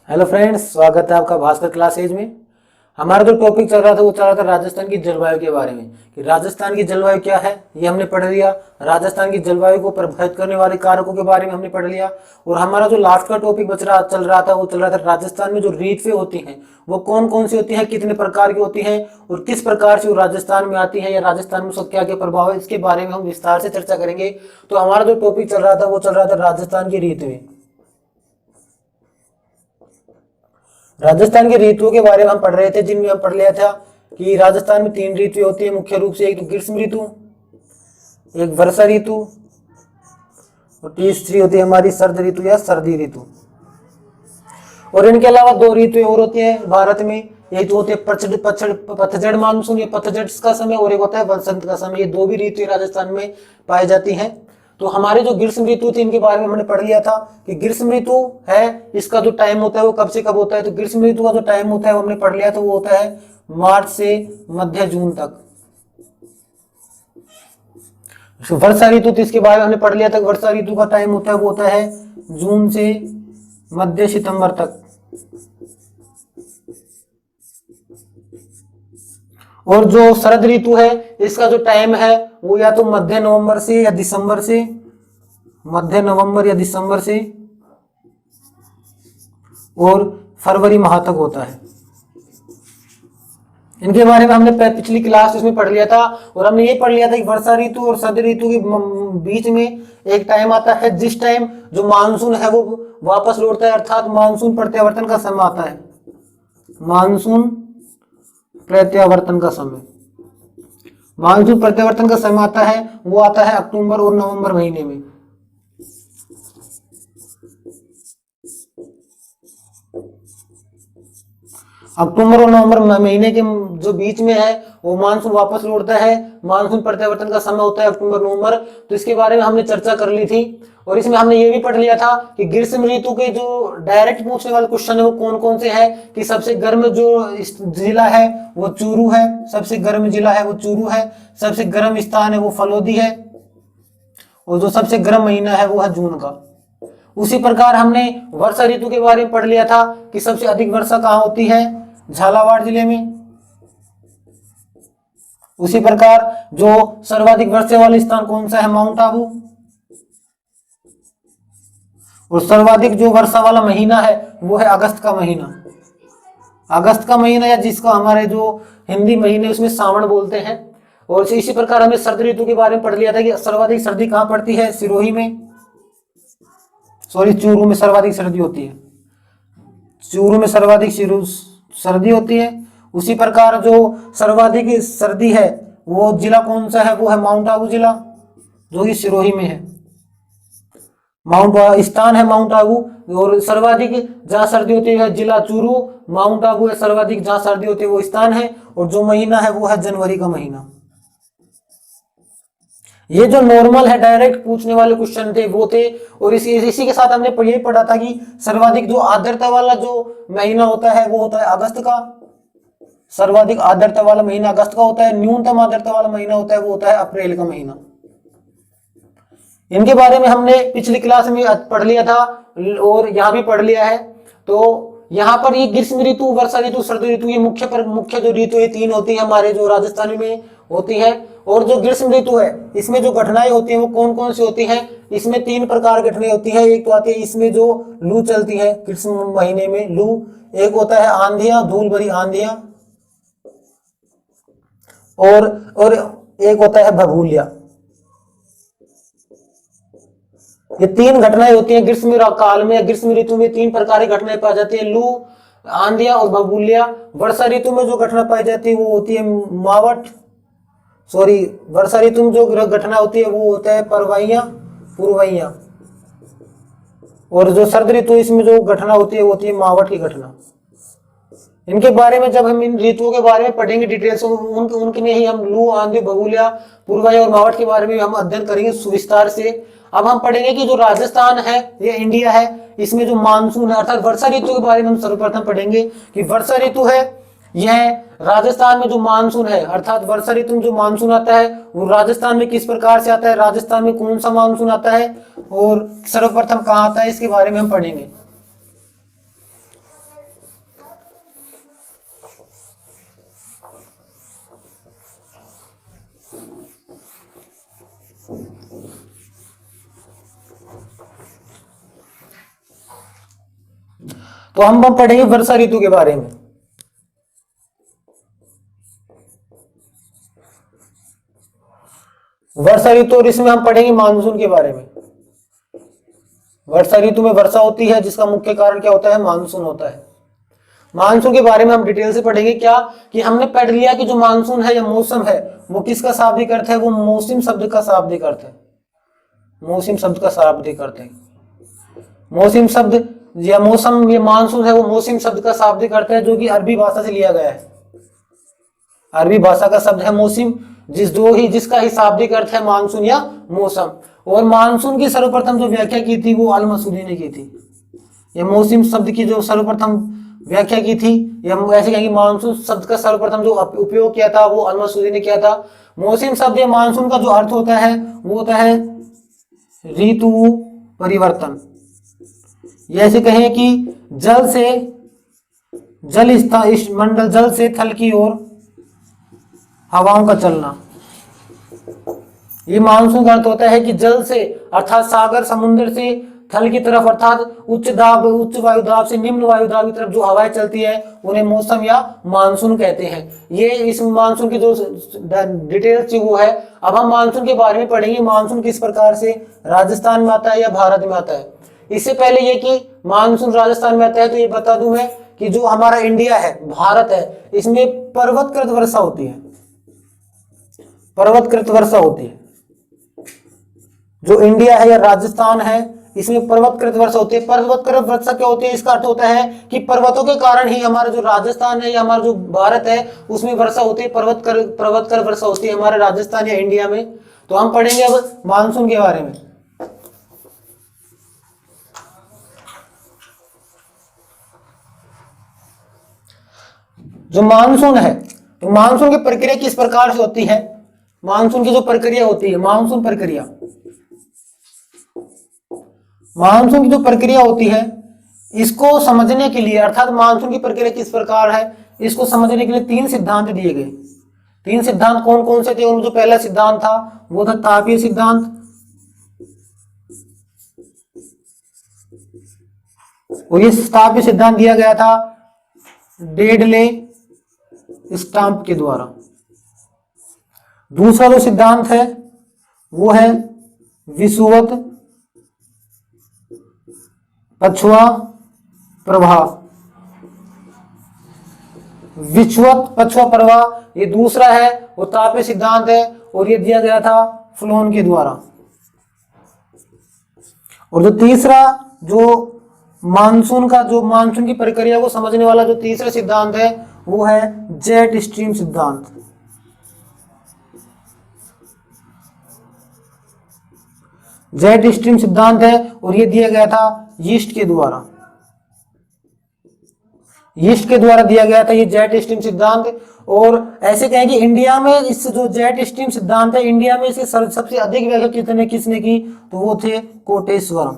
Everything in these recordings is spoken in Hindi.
हेलो फ्रेंड्स, स्वागत है आपका भास्कर क्लासेज में। हमारा जो टॉपिक चल रहा था वो चल रहा था राजस्थान की जलवायु के बारे में कि राजस्थान की जलवायु क्या है, ये हमने पढ़ लिया। राजस्थान की जलवायु को प्रभावित करने वाले कारकों के बारे में हमने पढ़ लिया। और हमारा जो लास्ट का टॉपिक चल रहा था वो चल रहा था राजस्थान में जो ऋतुएं होती हैं वो कौन कौन सी होती हैं, कितने प्रकार की होती हैं और किस प्रकार से वो राजस्थान में आती है या राजस्थान में उसका क्या क्या प्रभाव है, इसके बारे में हम विस्तार से चर्चा करेंगे। तो हमारा जो टॉपिक चल रहा था वो चल रहा था राजस्थान की ऋतुएं। राजस्थान की ऋतुओं के बारे में हम पढ़ रहे थे, जिनमें हम पढ़ लिया था कि राजस्थान में 3 ऋतुएं होती है मुख्य रूप से। एक तो ग्रीष्म ऋतु, एक वर्षा ऋतु और तीसरी होती है हमारी शरद ऋतु या सर्दी ऋतु। और इनके अलावा 2 ऋतुएं और होती है भारत में। एक तो होती है पतझड़ मानसून या पतझड़ का समय, और एक होता है वसंत का समय। ये 2 भी ऋतुएं राजस्थान में पाई जाती हैं। तो हमारे जो ग्रीष्म ऋतु थी इनके बारे में हमने पढ़ लिया था कि ग्रीष्म ऋतु है, इसका जो टाइम होता है वो कब से कब होता है। तो ग्रीष्म ऋतु का जो टाइम होता है वो हमने पढ़ लिया था, वो होता है मार्च से मध्य जून तक। वर्षा ऋतु तो इसके बारे में हमने पढ़ लिया था, वर्षा ऋतु का टाइम होता है वो होता है जून से मध्य सितंबर तक। और जो शरद ऋतु है इसका जो टाइम है वो या तो मध्य नवंबर से या दिसंबर से, मध्य नवंबर या दिसंबर से और फरवरी माह तक होता है। इनके बारे में हमने पिछली क्लास इसमें पढ़ लिया था। और हमने ये पढ़ लिया था कि वर्षा ऋतु और शरद ऋतु के बीच में एक टाइम आता है जिस टाइम जो मानसून है वो वापस लौटता है, अर्थात मानसून प्रत्यावर्तन का समय आता है। मानसून प्रत्यावर्तन का समय, मानसून प्रत्यावर्तन का समय आता है वो आता है अक्टूबर और नवंबर महीने में। अक्टूबर और नवंबर महीने के जो बीच में है वो मानसून वापस लौटता है। मानसून प्रत्यावर्तन का समय होता है अक्टूबर नवंबर। तो इसके बारे में हमने चर्चा कर ली थी। और इसमें हमने ये भी पढ़ लिया था कि ग्रीष्म ऋतु के जो डायरेक्ट पूछने वाले क्वेश्चन है वो कौन कौन से हैं। कि सबसे गर्म जो जिला है वो चूरू है, सबसे गर्म जिला है वो चूरू है। सबसे गर्म स्थान है वो फलोदी है। और जो सबसे गर्म महीना है वो है जून का। उसी प्रकार हमने वर्षा ऋतु के बारे में पढ़ लिया था कि सबसे अधिक वर्षा कहाँ होती है, झालावाड़ जिले में। उसी प्रकार जो सर्वाधिक वर्षा वाला स्थान कौन सा है, माउंट आबू। और सर्वाधिक जो वर्षा वाला महीना है वो है अगस्त का महीना। अगस्त का महीना या जिसको हमारे जो हिंदी महीने उसमें सावन बोलते हैं। और इसी प्रकार हमें शरद ऋतु के बारे में पढ़ लिया था कि सर्वाधिक सर्दी कहां पड़ती है, सिरोही में, चूरू में सर्वाधिक सर्दी होती है। चूरू में सर्वाधिक सर्दी होती है। उसी प्रकार जो सर्वाधिक सर्दी है वो जिला कौन सा है, वो है माउंट आबू जिला, जो कि सिरोही में है। स्थान है माउंट आबू। और सर्वाधिक जहां सर्दी होती है जिला चूरू, माउंट आबू है सर्वाधिक जहां सर्दी होती है वो स्थान है। और जो महीना है वो है जनवरी का महीना। ये जो नॉर्मल है डायरेक्ट पूछने वाले क्वेश्चन थे वो थे। और इसी के साथ हमने ये पढ़ा था कि सर्वाधिक जो आर्द्रता वाला जो महीना होता है वो होता है अगस्त का। सर्वाधिक आर्द्रता वाला महीना अगस्त का होता है। न्यूनतम आर्द्रता वाला महीना होता है वो होता है अप्रैल का महीना। इनके बारे में हमने पिछली क्लास में पढ़ लिया था और यहाँ भी पढ़ लिया है। तो यहाँ पर ये ग्रीष्म ऋतु, वर्षा ऋतु, शरद ऋतु, ये मुख्य जो ऋतु ये 3 होती है हमारे जो राजस्थान में होती है। और जो ग्रीष्म ऋतु है इसमें जो घटनाएं होती हैं वो कौन कौन सी होती हैं, इसमें 3 प्रकार की घटनाएं होती है। एक तो आती है इसमें जो लू चलती है ग्रीष्म महीने में, लू। एक होता है आंधियां, धूल भरी आंधियां। और एक होता है भभूलिया। ये 3 घटनाएं होती हैं ग्रीष्म काल में। ग्रीष्म ऋतु में 3 प्रकार की घटनाएं पाई जाती है, लू, आंधियां और भभूलिया। वर्षा ऋतु में जो घटना पाई जाती है वो होती है वर्षा ऋतु में जो घटना होती है वो होता है पुरवैया। और जो शरद ऋतु इसमें जो घटना होती है वो होती है मावठ की घटना। इनके बारे में जब हम इन ऋतुओं के बारे में पढ़ेंगे डिटेल से, उनके में ही हम लू, आंधी, भभूलिया, पुरवैया और मावठ के बारे में हम अध्ययन करेंगे सुविस्तार से। अब हम पढ़ेंगे कि जो राजस्थान है या इंडिया है इसमें जो मानसून है अर्थात वर्षा ऋतु के बारे में हम सर्वप्रथम पढ़ेंगे कि वर्षा ऋतु है यह राजस्थान में जो मानसून है अर्थात वर्षा ऋतु में जो मानसून आता है वो राजस्थान में किस प्रकार से आता है, राजस्थान में कौन सा मानसून आता है और सर्वप्रथम कहाँ आता है, इसके बारे में हम पढ़ेंगे। तो हम पढ़ेंगे वर्षा ऋतु के बारे में। वर्षा ऋतु, और इसमें हम पढ़ेंगे मानसून के बारे में। वर्षा ऋतु में वर्षा होती है जिसका मुख्य कारण क्या होता है, मानसून होता है। मानसून के बारे में हम डिटेल से पढ़ेंगे। क्या कि हमने पढ़ लिया कि जो मानसून है या मौसम है वो किसका शाब्दिक अर्थ है, वो मौसम शब्द का शाब्दिक अर्थ है। मौसम शब्द का शाब्दिक अर्थ है। मौसम शब्द या मौसम, ये मानसून है वो मौसम शब्द का शाब्दिक अर्थ है, जो कि अरबी भाषा से लिया गया है। अरबी भाषा का शब्द है मौसम, जिसका ही शाब्दिक अर्थ है मानसून या मौसम। और मानसून की सर्वप्रथम जो व्याख्या की थी वो अल मसूदी ने की थी। ये मौसम शब्द की जो सर्वप्रथम व्याख्या की थी, या हम ऐसे कहेंगे मानसून शब्द का सर्वप्रथम जो उपयोग किया था वो अल मसूदी ने किया था। मौसम शब्द या मानसून का जो अर्थ होता है वो होता है ऋतु परिवर्तन। ये ऐसे कहें कि मंडल जल से थल की ओर हवाओं का चलना। ये मानसून का अर्थ होता है कि जल से अर्थात सागर समुद्र से थल की तरफ अर्थात उच्च वायु दाब से निम्न वायु दाब की तरफ जो हवाएं चलती है उन्हें मौसम या मानसून कहते हैं। ये इस मानसून की जो डिटेल्स थी वो है। अब हम मानसून के बारे में पढ़ेंगे, मानसून किस प्रकार से राजस्थान में आता है या भारत में आता है। इससे पहले ये कि मानसून राजस्थान में आता है तो ये बता दूं मैं कि जो हमारा इंडिया है, भारत है, इसमें पर्वतकृत वर्षा होती है। पर्वतकृत वर्षा होती है। जो इंडिया है या राजस्थान है इसमें पर्वतकृत वर्षा होती है। पर्वतकृत वर्षा क्या होती है, इसका अर्थ होता है कि पर्वतों के कारण ही हमारा जो राजस्थान है या हमारा जो भारत है उसमें वर्षा होती है। पर्वतकृत वर्षा होती है हमारे राजस्थान या इंडिया में। तो हम पढ़ेंगे अब मानसून के बारे में। जो मानसून है, तो मानसून की प्रक्रिया किस प्रकार से होती है। मानसून की जो प्रक्रिया होती है, मानसून की जो प्रक्रिया होती है, इसको समझने के लिए अर्थात मानसून की प्रक्रिया किस प्रकार है इसको समझने के लिए 3 सिद्धांत दिए गए। 3 सिद्धांत कौन कौन से थे। उनमें जो पहला सिद्धांत था वो था तापीय सिद्धांत, और ये तापीय सिद्धांत दिया गया था डेडले स्टाम्प के द्वारा। दूसरा जो सिद्धांत है वो है विषुवत पछुआ प्रभाव। विषुवत पछुआ प्रभाव ये दूसरा है, वो तापीय सिद्धांत है, और ये दिया गया था फ्लोन के द्वारा। और जो तीसरा जो मानसून की प्रक्रिया को समझने वाला जो तीसरा सिद्धांत है वो है जेट स्ट्रीम सिद्धांत। जेट स्ट्रीम सिद्धांत है, और ये दिया गया था यीस्ट के द्वारा। यीस्ट के द्वारा दिया गया था ये जेट स्ट्रीम सिद्धांत। और ऐसे कहें कि इंडिया में इस जो जेट स्ट्रीम सिद्धांत है, इंडिया में इसे सबसे अधिक व्याख्या किसने की, तो वो थे कोटेश्वरम।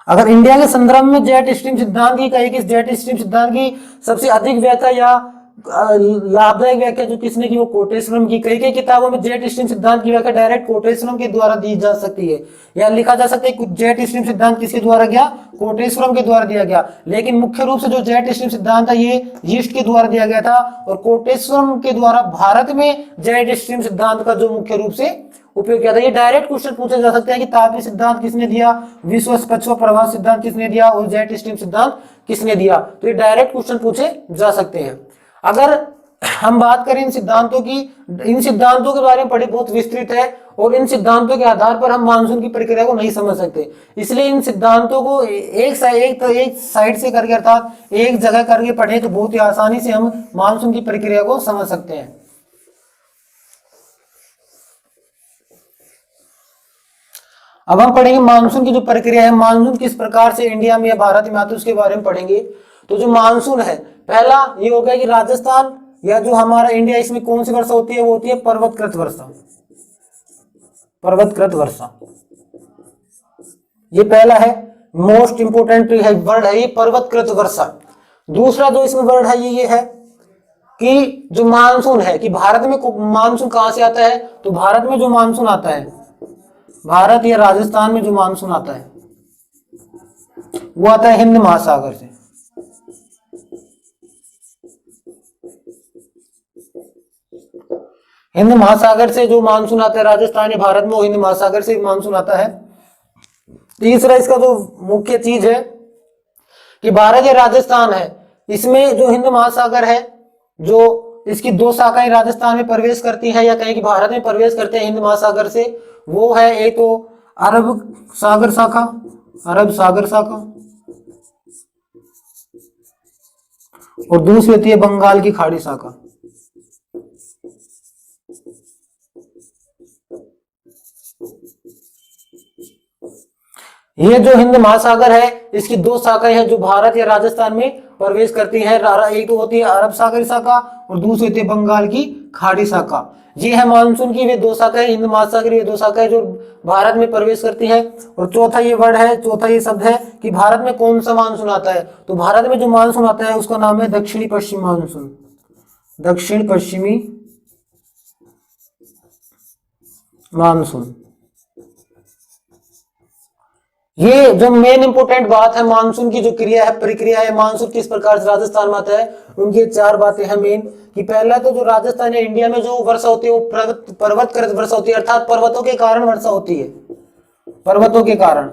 अगर इंडिया के संदर्भ में जेट स्ट्रीम सिद्धांत की कहे कि जेट स्ट्रीम सिद्धांत की सबसे अधिक व्याख्या या लाभदायक व्याख्या जो किसने की, वो कोटेश्वरम की। कई किताबों में जेट स्ट्रीम सिद्धांत की व्याख्या डायरेक्ट कोटेश्वरम के द्वारा दी जा सकती है, या लिखा जा सकता है जेट स्ट्रीम सिद्धांत किसके द्वारा गया, कोटेश्वरम के द्वारा दिया गया। लेकिन मुख्य रूप से जो जेट स्ट्रीम सिद्धांत है ये यीस्ट के द्वारा दिया गया था, और कोटेश्वरम के द्वारा भारत में जेट स्ट्रीम सिद्धांत का जो मुख्य रूप से उपयोग किया था। ये डायरेक्ट क्वेश्चन पूछे जा सकते हैं कि तापीय सिद्धांत किसने दिया, विश्व पछुआ प्रभाव सिद्धांत किसने दिया, और जेट स्ट्रीम सिद्धांत किसने दिया। तो ये डायरेक्ट क्वेश्चन पूछे जा सकते हैं। अगर हम बात करें इन सिद्धांतों की, इन सिद्धांतों के बारे में पढ़े बहुत विस्तृत है, और इन सिद्धांतों के आधार पर हम मानसून की प्रक्रिया को नहीं समझ सकते। इसलिए इन सिद्धांतों को एक साइड से करके अर्थात एक जगह करके पढ़े तो बहुत ही आसानी से हम मानसून की प्रक्रिया को समझ सकते हैं। अब हम पढ़ेंगे मानसून की जो प्रक्रिया है, मानसून किस प्रकार से इंडिया में या भारत में आते हैं उसके बारे में पढ़ेंगे। तो जो मानसून है, पहला ये हो गया कि राजस्थान या जो हमारा इंडिया, इसमें कौन सी वर्षा होती है, वो होती है पर्वतकृत वर्षा। पर्वतकृत वर्षा ये पहला है, मोस्ट इंपोर्टेंट है वर्ड है ये पर्वतकृत वर्षा। दूसरा जो इसमें वर्ड है ये है कि जो मानसून है, कि भारत में मानसून कहां से आता है, तो भारत में जो मानसून आता है, भारत या राजस्थान में जो मानसून आता है वो आता है हिंद महासागर से। हिंद महासागर से जो मानसून आता है राजस्थान या भारत में, वो हिंद महासागर से मानसून आता है। तीसरा इसका जो मुख्य चीज है कि भारत या राजस्थान है, इसमें जो हिंद महासागर है, जो इसकी दो शाखाएं राजस्थान में प्रवेश करती हैं या कहीं कि भारत में प्रवेश करते हैं हिंद महासागर से, वो है एक तो अरब सागर शाखा, अरब सागर शाखा, और दूसरी होती है बंगाल की खाड़ी शाखा। ये जो हिंद महासागर है, इसकी दो शाखाएं हैं जो भारत या राजस्थान में प्रवेश करती है। एक तो होती है अरब सागर शाखा और दूसरी होती है बंगाल की खाड़ी शाखा। ये है मानसून की वे दो शाखाएं, हिंद महासागर ये दो शाखाएं जो भारत में प्रवेश करती है। और चौथा ये वर्ड है, चौथा ये शब्द है कि भारत में कौन सा मानसून आता है, तो भारत में जो मानसून आता है उसका नाम है दक्षिणी पश्चिमी मानसून, दक्षिण पश्चिमी मानसून। ये जो मेन इंपोर्टेंट बात है मानसून की जो क्रिया है, प्रक्रिया है, मानसून किस प्रकार से राजस्थान में आता है, उनकी चार बातें हैं मेन। कि पहला तो जो राजस्थान या इंडिया में जो वर्षा होती है वो पर्वतकृत वर्षा होती है, अर्थात पर्वतों के कारण वर्षा होती है, पर्वतों के कारण।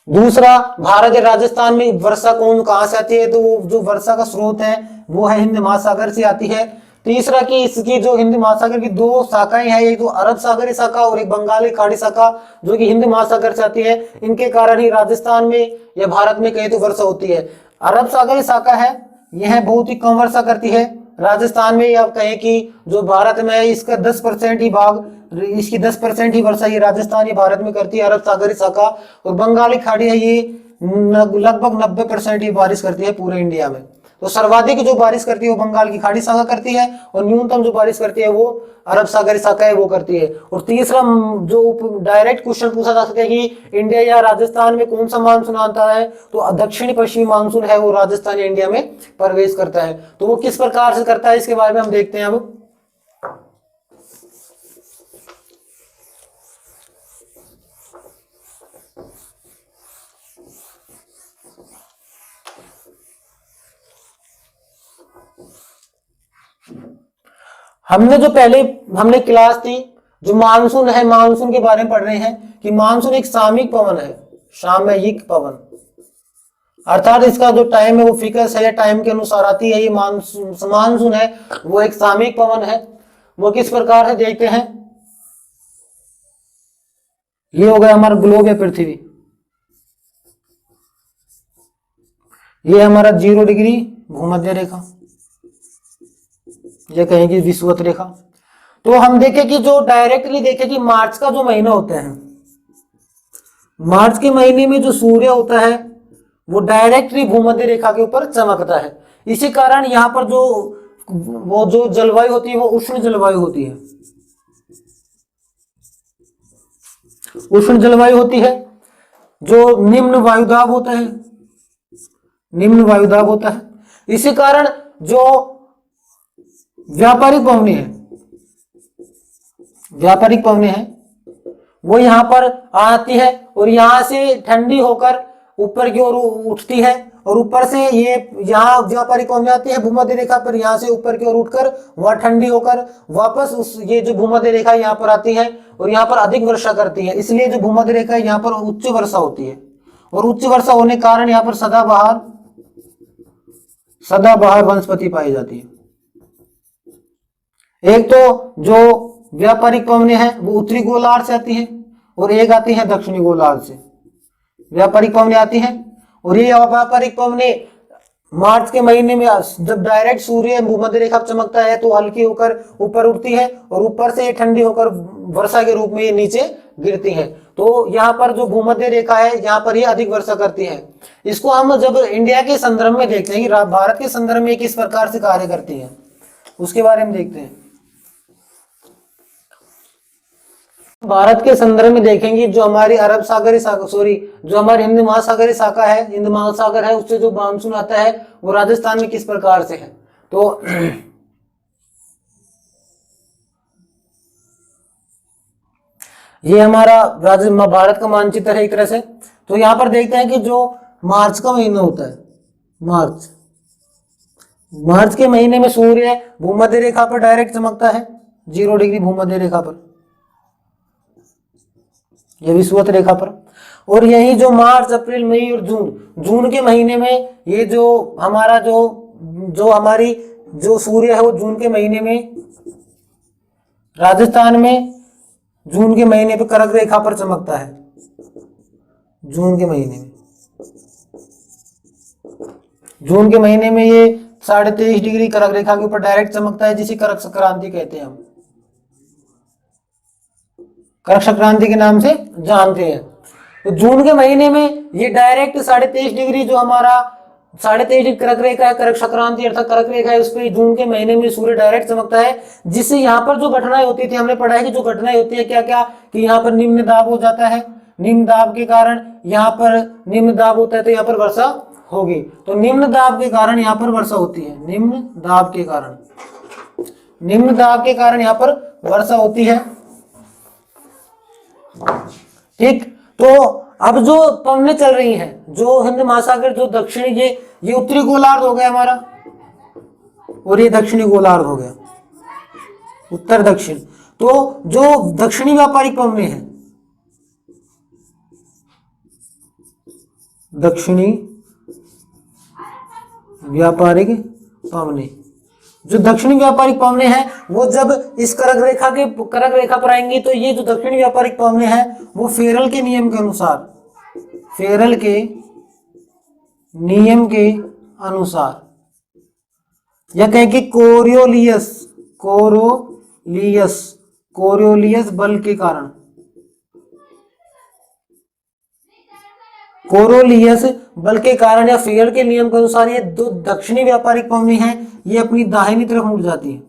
दूसरा, भारत या राजस्थान में वर्षा कहां से आती है, तो वो जो वर्षा का स्रोत है वो है हिंद महासागर से आती है। तीसरा कि इसकी जो हिंद महासागर की दो शाखाएं हैं, एक तो अरब सागरी शाखा और एक बंगाली खाड़ी शाखा, जो कि हिंद महासागर से आती है। इनके कारण ही राजस्थान में या भारत में कहीं तो वर्षा होती है। अरब सागरी शाखा है, यह बहुत ही कम वर्षा करती है राजस्थान में, या कहें कि जो भारत में है इसका 10% ही भाग, इसकी 10% ही वर्षा ये राजस्थान या भारत में करती है, अरब सागरी शाखा। और बंगाली खाड़ी है, ये लगभग 90% ही बारिश करती है पूरे इंडिया में। तो सर्वाधिक जो बारिश करती है वो बंगाल की खाड़ी शाखा करती है, और न्यूनतम जो बारिश करती है वो अरब सागरी शाखा है वो करती है। और तीसरा जो डायरेक्ट क्वेश्चन पूछा जा सकता है कि इंडिया या राजस्थान में कौन सा मानसून आता है, तो दक्षिणी पश्चिमी मानसून है वो राजस्थान या इंडिया में प्रवेश करता है। तो वो किस प्रकार से करता है इसके बारे में हम देखते हैं अब। हमने जो पहले हमने क्लास थी, जो मानसून है, मानसून के बारे में पढ़ रहे हैं कि मानसून एक सामयिक पवन है, सामयिक पवन, अर्थात इसका जो टाइम है वो फिक्स है, टाइम के अनुसार आती है। ये मानसून है वो एक सामयिक पवन है। वो किस प्रकार है देखते हैं। ये हो गया हमारा ग्लोब या पृथ्वी, ये हमारा 0 डिग्री भूमध्य रेखा, ये कहेंगे विषुवत रेखा। तो हम देखें कि जो डायरेक्टली देखें कि मार्च का जो महीना होता है, मार्च के महीने में जो सूर्य होता है वो डायरेक्टली भूमध्य रेखा के ऊपर चमकता है। इसी कारण यहाँ पर जो जलवायु होती है वो उष्ण जलवायु होती है, उष्ण जलवायु होती है। जो निम्न वायुदाब होता है, निम्न वायुदाब होता है। इसी कारण जो व्यापारिक पवनें हैं, व्यापारिक पवनें हैं वो यहां पर आती है और यहां से ठंडी होकर ऊपर की ओर उठती है, और ऊपर से ये यहाँ व्यापारिक पवनें आती है भूमध्य रेखा पर, यहां से ऊपर की ओर उठकर वह ठंडी होकर वापस ये जो भूमध्य रेखा यहाँ पर आती है और यहाँ पर अधिक वर्षा करती है। इसलिए जो भूमध्य रेखा है यहाँ पर उच्च वर्षा होती है, और उच्च वर्षा होने के कारण यहाँ पर सदाबहार वनस्पति पाई जाती है। एक तो जो व्यापारिक पवनें हैं वो उत्तरी गोलार्ध से आती हैं और एक आती है दक्षिणी गोलार्ध से। व्यापारिक पवनें आती हैं और ये व्यापारिक पवनें मार्च के महीने में जब डायरेक्ट सूर्य भूमध्य रेखा चमकता है तो हल्की होकर ऊपर उठती है और ऊपर से ठंडी होकर वर्षा के रूप में ये नीचे गिरती है। तो यहाँ पर जो भूमध्य रेखा है यहाँ पर ये अधिक वर्षा करती है। इसको हम जब इंडिया के संदर्भ में देखते हैं कि भारत के संदर्भ में किस प्रकार से कार्य करती है, उसके बारे में देखते हैं। भारत के संदर्भ में देखेंगे जो हमारी अरब सागरी शाखा, सॉरी, जो हमारी हिंद महासागरी शाखा है, हिंद महासागर है, उससे जो मानसून आता है वो राजस्थान में किस प्रकार से है। तो ये हमारा भारत का मानचित्र है एक तरह से। तो यहाँ पर देखते हैं कि जो मार्च का महीना होता है, मार्च के महीने में सूर्य भूमध्य रेखा पर डायरेक्ट चमकता है, 0 डिग्री भूमध्य रेखा पर, यह विषुवत रेखा पर। और यही जो मार्च, अप्रैल, मई और जून के महीने में ये जो हमारा जो हमारी जो सूर्य है वो जून के महीने में राजस्थान में जून के महीने पे कर्क रेखा पर चमकता है। जून के महीने में ये 23.5 डिग्री कर्क रेखा के ऊपर डायरेक्ट चमकता है, जिसे कर्क संक्रांति कहते हैं। हम कर्क संक्रांति के नाम से जानते हैं। तो जून के महीने में ये डायरेक्ट 23.5 डिग्री जो हमारा 23.5 डिग्री कर्क रेखा है, कर्क संक्रांति अर्थात कर्क रेखा है, उस पर जून के महीने में सूर्य डायरेक्ट चमकता है, जिससे यहाँ पर जो घटनाएं होती थी, हमने पढ़ा है कि जो घटनाएं होती है क्या क्या, कि यहाँ पर निम्न दाब हो जाता है, निम्न दाब के कारण यहाँ पर निम्न दाब होता है तो यहाँ पर वर्षा होगी। तो निम्न दाब के कारण यहाँ पर वर्षा होती है, निम्न दाब के कारण यहाँ पर वर्षा होती है। ठीक, तो अब जो पवनें चल रही हैं, जो हिंद महासागर जो दक्षिणी, ये उत्तरी गोलार्ध हो गया हमारा, और ये दक्षिणी गोलार्ध हो गया, उत्तर दक्षिण। तो जो दक्षिणी व्यापारिक पवनें हैं, दक्षिणी व्यापारिक पवनें, जो दक्षिणी व्यापारिक पवनें हैं वो जब इस कर्क रेखा पर आएंगी, तो ये जो दक्षिणी व्यापारिक पवनें हैं वो फेरल के नियम के अनुसार, या कहें कि कोरियोलियस बल के कारण, कोरियोलियस बल के कारण या फेरल के नियम के अनुसार ये दो दक्षिणी व्यापारिक पवनें हैं, ये अपनी दाहिनी तरफ मुड़ जाती है,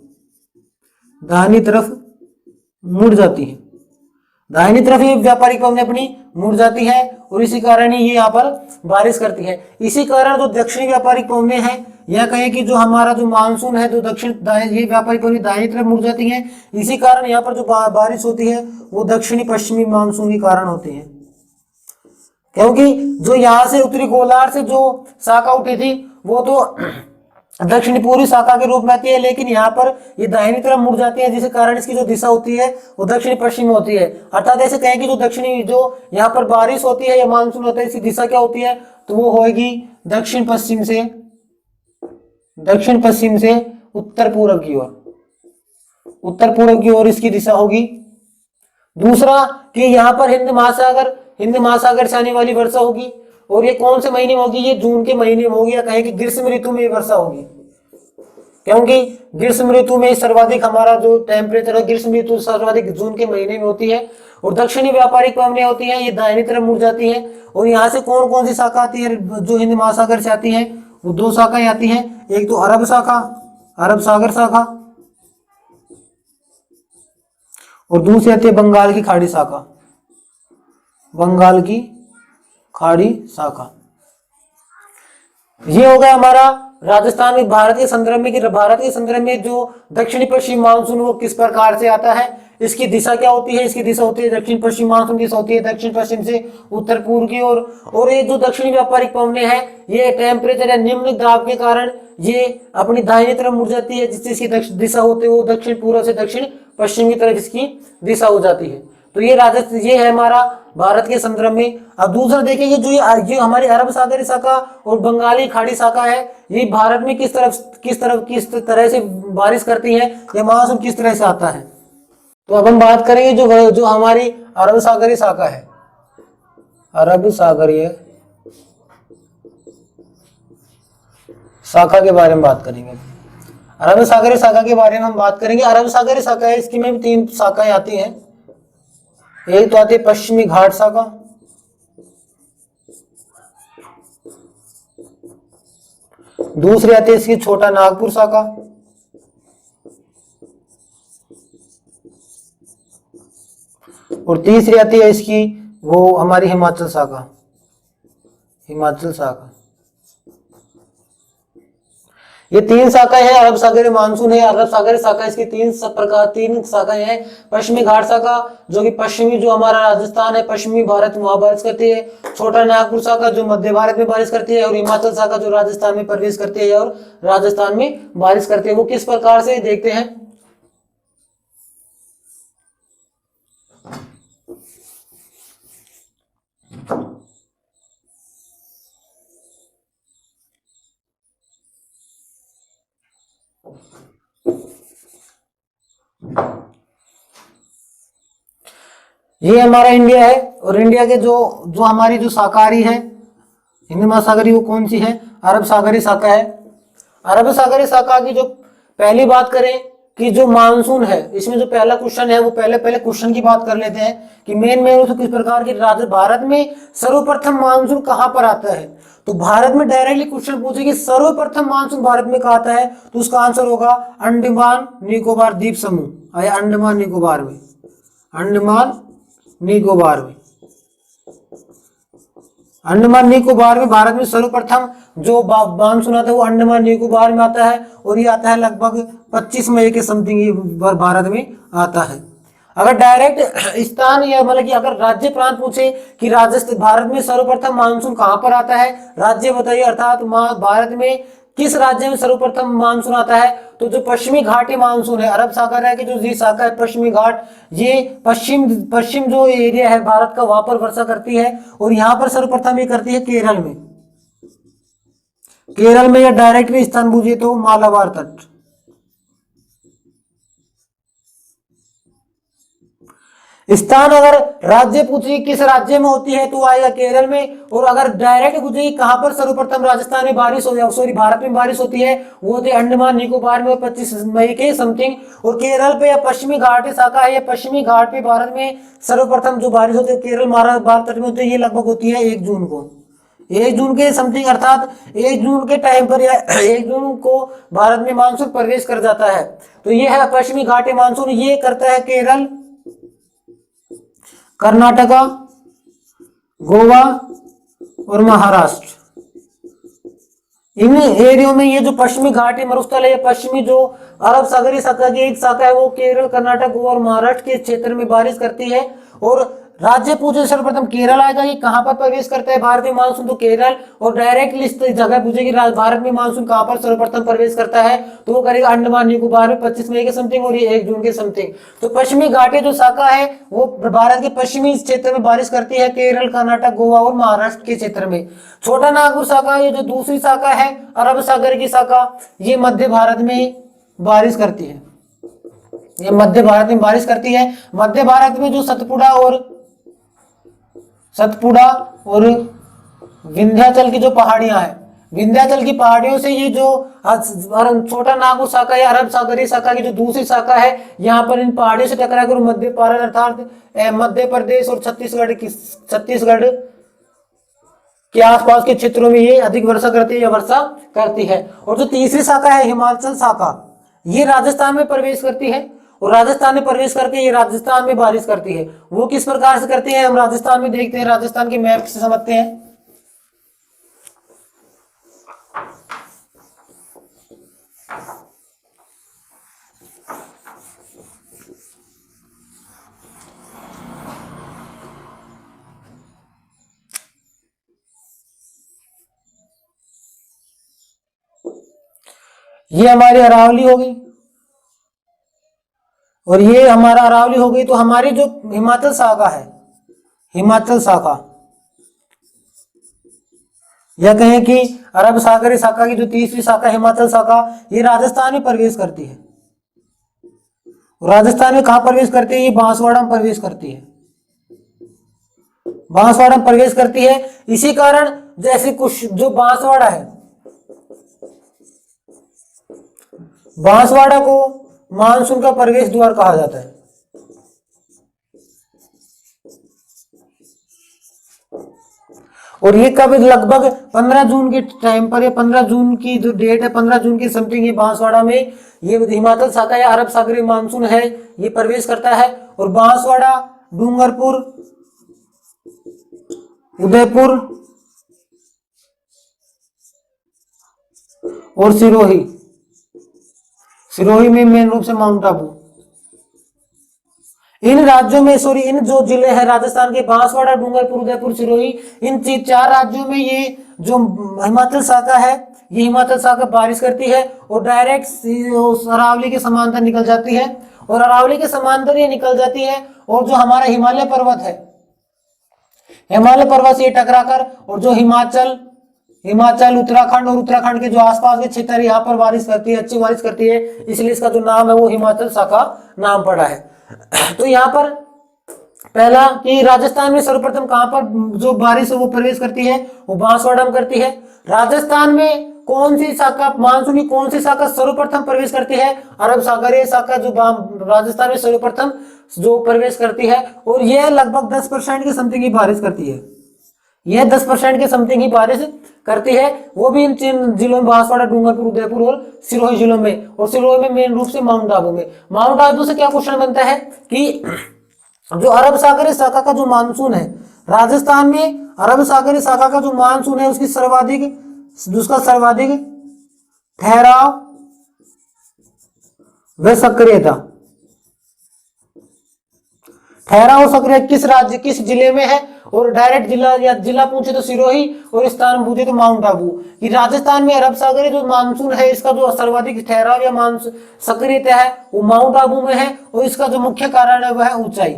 दाहिनी तरफ ये व्यापारिक पवनें अपनी मुड़ जाती है, और इसी कारण ही ये यहाँ पर बारिश करती है। इसी कारण जो दक्षिणी व्यापारिक पवनें हैं, या कहें कि जो हमारा जो मानसून है, जो ये व्यापारिक पवनें दाहिनी तरफ मुड़ जाती हैं, इसी कारण यहाँ पर जो बारिश होती है वो दक्षिणी पश्चिमी मानसून के कारण होती है। क्योंकि जो यहाँ से उत्तरी गोलार्ध से जो शाखा उठी थी वो तो दक्षिणी पूर्वी शाखा के रूप में आती है, लेकिन यहाँ पर ये दाहिनी तरफ मुड़ जाती है, जिसके कारण इसकी जो दिशा होती है वो दक्षिणी पश्चिम होती है। अर्थात ऐसे कहें कि जो दक्षिणी जो यहाँ पर बारिश होती है या मानसून होता है, इसकी दिशा क्या होती है, तो वो होगी दक्षिण पश्चिम से उत्तर पूर्व की ओर इसकी दिशा होगी। दूसरा कि यहाँ पर हिंद महासागर से आने वाली वर्षा होगी, और ये कौन से महीने में होगी, ये जून के महीने में होगी, या कहें कि ग्रीष्म ऋतु में वर्षा होगी, क्योंकि ग्रीष्म ऋतु में सर्वाधिक हमारा जो टेम्परेचर है, ग्रीष्म ऋतु सर्वाधिक जून के महीने में होती है। और दक्षिणी व्यापारिक पवनें होती हैं, ये दाहिनी तरफ मुड़ जाती है, और यहाँ से कौन कौन सी शाखा आती है जो हिंद महासागर से आती है, वो दो शाखाएं आती हैं, एक तो अरब सागर शाखा, और दूसरी आती है बंगाल की खाड़ी शाखा। ये हो गया हमारा राजस्थान में भारत के संदर्भ में जो दक्षिणी पश्चिम मानसून वो किस प्रकार से आता है, इसकी दिशा क्या होती है, इसकी दिशा होती है दक्षिण पश्चिम मानसून दिशा होती है दक्षिण पश्चिम से उत्तर पूर्व की ओर। और ये जो दक्षिणी व्यापारिक पवनें हैं, ये टेम्परेचर या निम्न दाब के कारण ये अपनी दाहिनी तरफ मुड़ जाती है, जिससे इसकी दिशा होती है वो दक्षिण पूर्व से दक्षिण पश्चिम की तरफ इसकी दिशा हो जाती है। तो ये है हमारा भारत के संदर्भ में। अब दूसरा देखिए, जो हमारी अरब सागरी शाखा और बंगाली खाड़ी शाखा है, ये भारत में किस तरह से बारिश करती है, ये मानसून किस तरह से आता है। तो अब हम बात करेंगे जो हमारी अरब सागरी शाखा है, अरब सागरीय शाखा के बारे में बात करेंगे। अरब सागरीय शाखा के बारे में हम बात करेंगे। अरब सागरीय शाखा है, इसकी में भी 3 शाखाएं आती हैं। एक तो आती है पश्चिमी घाट शाखा, दूसरी आती है इसकी छोटा नागपुर शाखा, और तीसरी आती है इसकी वो हमारी हिमाचल शाखा, हिमाचल शाखा। ये तीन शाखा है। अरब सागरीय मानसून है, अरब सागरीय शाखा, इसकी तीन शाखाएं हैं। पश्चिमी घाट शाखा जो कि पश्चिमी जो हमारा राजस्थान है, पश्चिमी भारत में वहां बारिश करती है। छोटा नागपुर शाखा जो मध्य भारत में बारिश करती है, और हिमाचल शाखा जो राजस्थान में प्रवेश करती है और राजस्थान में बारिश करती है। वो किस प्रकार से देखते हैं। ये हमारा इंडिया है, और इंडिया के जो हमारी जो शाकाहारी है हिंद महासागरीय, वो कौन सी है, अरब सागरीय शाखा है। अरब सागरीय शाखा की जो पहली बात करें कि जो मानसून है, इसमें जो पहला क्वेश्चन है वो पहले क्वेश्चन की बात कर लेते हैं कि मेन किस प्रकार की भारत में सर्वप्रथम मानसून कहां पर आता है। तो भारत में डायरेक्टली क्वेश्चन पूछे कि सर्वप्रथम मानसून भारत में कहां आता है, तो उसका आंसर होगा अंडमान निकोबार द्वीप समूह, या अंडमान निकोबार में, अंडमान निकोबार में। अंडमान निकोबार में भारत में सर्वप्रथम जो मानसून आता है वो अंडमान निकोबार में आता है, और ये आता है लगभग 25 मई के समथिंग ये भारत में आता है। अगर डायरेक्ट स्थान या मतलब कि अगर राज्य प्रांत पूछे कि राजस्थान भारत में सर्वप्रथम मानसून कहां पर आता है, राज्य बताइए, अर्थात भारत में किस राज्य में सर्वप्रथम मानसून आता है, तो जो पश्चिमी घाटी मानसून है, अरब सागर की जो शाखा है पश्चिमी घाट, ये पश्चिम जो एरिया है भारत का, वहां पर वर्षा करती है, और यहां पर सर्वप्रथम ये करती है केरल में। केरल में या डायरेक्टली स्थान पूछिए तो मालाबार तट। स्थान अगर राज्य पूछिए किस राज्य में होती है तो आएगा केरल में, और अगर डायरेक्ट पूछिए कहां पर सर्वप्रथम राजस्थान में बारिश भारत में बारिश होती है, वो होती है अंडमान निकोबार में 25 मई के समथिंग। और केरल पे या पश्चिमी घाट शाखा है, या पश्चिमी घाट पे भारत में सर्वप्रथम जो बारिश होती है केरल मालाबार तट में होती है, ये लगभग होती है 1 जून को, 1 जून के समथिंग, अर्थात 1 जून के टाइम पर या 1 जून को भारत में मानसून प्रवेश कर जाता है। तो ये है पश्चिमी घाटी मानसून, ये करता है केरल, कर्नाटका, गोवा और महाराष्ट्र। इन एरियो में ये जो पश्चिमी घाटी मरुस्थल है, पश्चिमी जो अरब सागरीय शाखा की एक शाखा है, वो केरल, कर्नाटक, गोवा और महाराष्ट्र के क्षेत्र में बारिश करती है। और राज्य पूछे सर्वप्रथम केरल आएगा कि कहां पर प्रवेश करता है भारतीय मानसून, तो केरल। और डायरेक्टली इस जगह पूछेगी भारत में मानसून कहां पर सर्वप्रथम प्रवेश करता है, तो वो करेगा अंडमान निकोबार में 25 मई के समथिंग, और ये 1 जून के समथिंग। तो पश्चिमी घाटी जो शाखा है वो भारत के पश्चिमी क्षेत्र में बारिश करती है, केरल, कर्नाटक, गोवा और महाराष्ट्र के क्षेत्र में। छोटा नागपुर शाखा, ये जो दूसरी शाखा है अरब सागर की शाखा, ये मध्य भारत में बारिश करती है, ये मध्य भारत में बारिश करती है। मध्य भारत में जो सतपुड़ा और विंध्याचल की जो पहाड़ियां हैं, विंध्याचल की पहाड़ियों से ये जो छोटा नागपुर शाखा या अरब सागरीय शाखा की जो दूसरी शाखा है, यहाँ पर इन पहाड़ियों से टकराकर मध्य भारत अर्थात मध्य प्रदेश और छत्तीसगढ़ के आसपास के क्षेत्रों में ये अधिक वर्षा करती है या वर्षा करती है। और जो तीसरी शाखा है हिमाचल शाखा, ये राजस्थान में प्रवेश करती है, और राजस्थान में प्रवेश करके ये राजस्थान में बारिश करती है। वो किस प्रकार से करती है हम राजस्थान में देखते हैं, राजस्थान के मैप से समझते हैं। ये हमारी अरावली हो गई, और ये हमारा अरावली हो गई। तो हमारी जो हिमाचल शाखा है, हिमाचल शाखा, या कहें कि अरब सागरीय शाखा की जो तीसरी शाखा हिमाचल शाखा, ये राजस्थान में प्रवेश करती है। राजस्थान में कहां प्रवेश करती है, ये बांसवाड़ा में प्रवेश करती है, बांसवाड़ा में प्रवेश करती है। इसी कारण जैसे कुछ जो बांसवाड़ा है, बांसवाड़ा को मानसून का प्रवेश द्वार कहा जाता है। और ये कब लगभग 15 जून के टाइम पर, 15 जून की जो डेट है, 15 जून की समथिंग ये बांसवाड़ा में ये हिमाचल शाखा या अरब सागरीय मानसून है, ये प्रवेश करता है। और बांसवाड़ा डूंगरपुर, उदयपुर और सिरोही। सिरोही में मेन रूप से माउंट आबू। इन राज्यों में सॉरी इन जो जिले हैं राजस्थान के, बांसवाड़ा, डूंगरपुर, उदयपुर, सिरोही, इन 4 राज्यों में ये जो हिमाचल शाखा है, ये हिमाचल शाखा बारिश करती है और डायरेक्ट अरावली के समांतर निकल जाती है, और अरावली के समांतर ये निकल जाती है, और जो हमारा हिमालय पर्वत है, हिमालय पर्वत से ये टकराकर, और जो हिमाचल, उत्तराखंड और उत्तराखंड के जो आसपास के क्षेत्र है, यहाँ पर बारिश करती है, अच्छी बारिश करती है, इसलिए इसका जो नाम है वो हिमाचल शाखा नाम पड़ा है। तो यहाँ पर पहला कि राजस्थान में सर्वप्रथम कहां पर जो बारिश है वो प्रवेश करती है, वो बांसवाड़ा में करती है। राजस्थान में कौन सी शाखा, मानसून की कौन सी शाखा सर्वप्रथम प्रवेश करती है? अरब सागरीय शाखा जो राजस्थान में सर्वप्रथम जो प्रवेश करती है, और यह लगभग 10% की समथिंग की बारिश करती है। यह 10% के समथिंग ही बारिश करती है, वो भी इन 3 जिलों में, बांसवाड़ा, डूंगरपुर, उदयपुर और सिरोही जिलों में, और सिरोही में मेन रूप से माउंट आबू में। माउंट आबू से क्या क्वेश्चन बनता है कि जो अरब सागरीय शाखा का जो मानसून है राजस्थान में, अरब सागरीय शाखा का जो मानसून है उसका सर्वाधिक ठहराव व सक्रियता, ठहराव और सक्रिय किस राज्य, किस जिले में है? और डायरेक्ट जिला पूछे तो सिरोही, और स्थान पूछे तो माउंट आबू। कि राजस्थान में अरब सागरीय जो मानसून है, इसका जो सर्वाधिक ठहराव या मानसून सक्रियता है वो माउंट आबू में है, और इसका जो मुख्य कारण है वह है ऊंचाई,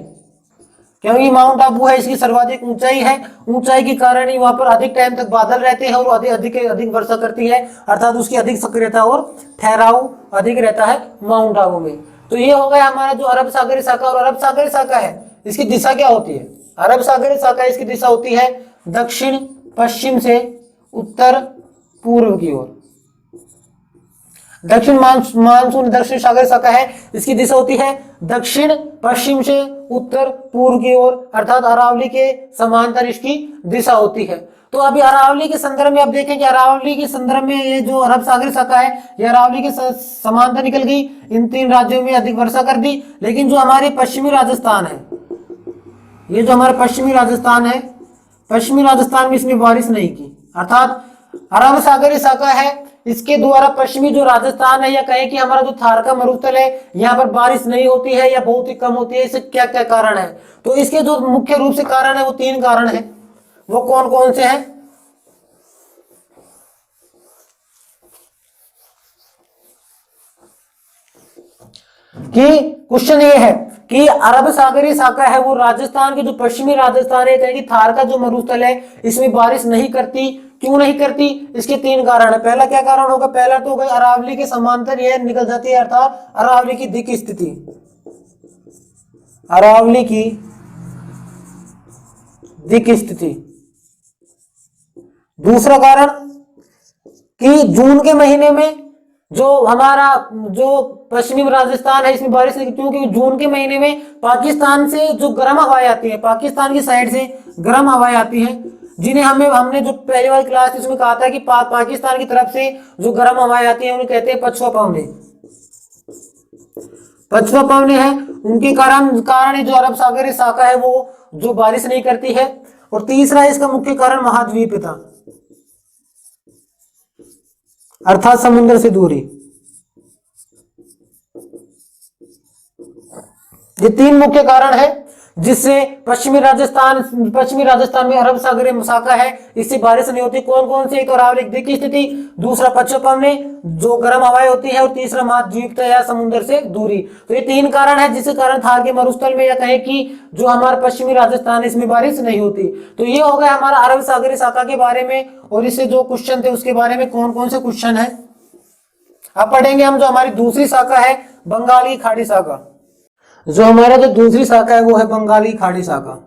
क्योंकि माउंट आबू है इसकी सर्वाधिक ऊंचाई है, ऊंचाई के कारण ही वहां पर अधिक टाइम तक बादल रहते हैं और अधिक वर्षा करती है, अर्थात उसकी अधिक सक्रियता और ठहराव अधिक रहता है माउंट आबू में। तो ये हो गया हमारा जो अरब सागरीय शाखा। और अरब सागरीय शाखा है, इसकी दिशा क्या होती है? अरब सागरीय शाखा इसकी दिशा होती है दक्षिण पश्चिम से उत्तर पूर्व की ओर। दक्षिण मानसून दक्षिण सागरीय शाखा है, इसकी दिशा होती है दक्षिण पश्चिम से उत्तर पूर्व की ओर, अर्थात अरावली के समांतर इसकी दिशा होती है। तो अभी अरावली के संदर्भ में आप देखें कि अरावली के संदर्भ में ये जो अरब सागरीय शाखा है, ये अरावली के समांतर निकल गई, इन 3 राज्यों में अधिक वर्षा कर दी। लेकिन जो हमारे पश्चिमी राजस्थान है, ये जो हमारा पश्चिमी राजस्थान है, पश्चिमी राजस्थान में इसने बारिश नहीं की, अर्थात अरब सागरीय शाखा है, इसके द्वारा पश्चिमी जो राजस्थान है, या कहें कि हमारा जो थार का मरुस्थल है, यहाँ पर बारिश नहीं होती है या बहुत ही कम होती है। इससे क्या क्या कारण है? तो इसके जो मुख्य रूप से कारण है वो 3 कारण है। वो कौन कौन से हैं? कि क्वेश्चन ये है कि अरब सागरीय शाखा है वो राजस्थान के जो पश्चिमी राजस्थान है, कहें कि थार का जो मरुस्थल है, इसमें बारिश नहीं करती। क्यों नहीं करती? इसके 3 कारण है। पहला क्या कारण होगा? पहला तो होगा अरावली के समांतर यह निकल जाती है, अर्थात अरावली की दिक् स्थिति, अरावली की दिक् स्थिति। दूसरा कारण कि जून के महीने में जो हमारा जो पश्चिमी राजस्थान है इसमें बारिश नहीं, क्योंकि जून के महीने में पाकिस्तान से जो गर्म हवाएं आती है, पाकिस्तान की साइड से गर्म हवाएं आती हैं, जिन्हें हमने जो पहली वाली क्लास थी उसमें कहा था कि पाकिस्तान की तरफ से जो गर्म हवाएं आती हैं उन्हें कहते हैं पछुआ पवने। पछुआ पवने हैं, उनके कारण जो अरब सागरीय शाखा है वो जो बारिश नहीं करती है। और तीसरा इसका मुख्य कारण महाद्वीपता, अर्थात समुद्र से दूरी। ये 3 मुख्य कारण है जिससे पश्चिमी राजस्थान में अरब सागरीय शाखा है, इससे बारिश नहीं होती। कौन कौन से? एक तो अरावली की दिक् स्थिति, दूसरा पछुआ पवने जो गर्म हवाएं होती है, और तीसरा महाद्वीपता या समुद्र से दूरी। तो ये 3 कारण है जिसके कारण थार के मरुस्थल में, या कहे कि जो हमारा पश्चिमी राजस्थान है इसमें बारिश नहीं होती। तो ये हो गया हमारा अरब सागरीय शाखा के बारे में, और इससे जो क्वेश्चन थे उसके बारे में कौन कौन से क्वेश्चन है अब पढ़ेंगे हम। जो हमारी दूसरी शाखा है बंगाली खाड़ी शाखा, जो हमारा जो दूसरी शाखा है वो है बंगाली खाड़ी शाखा।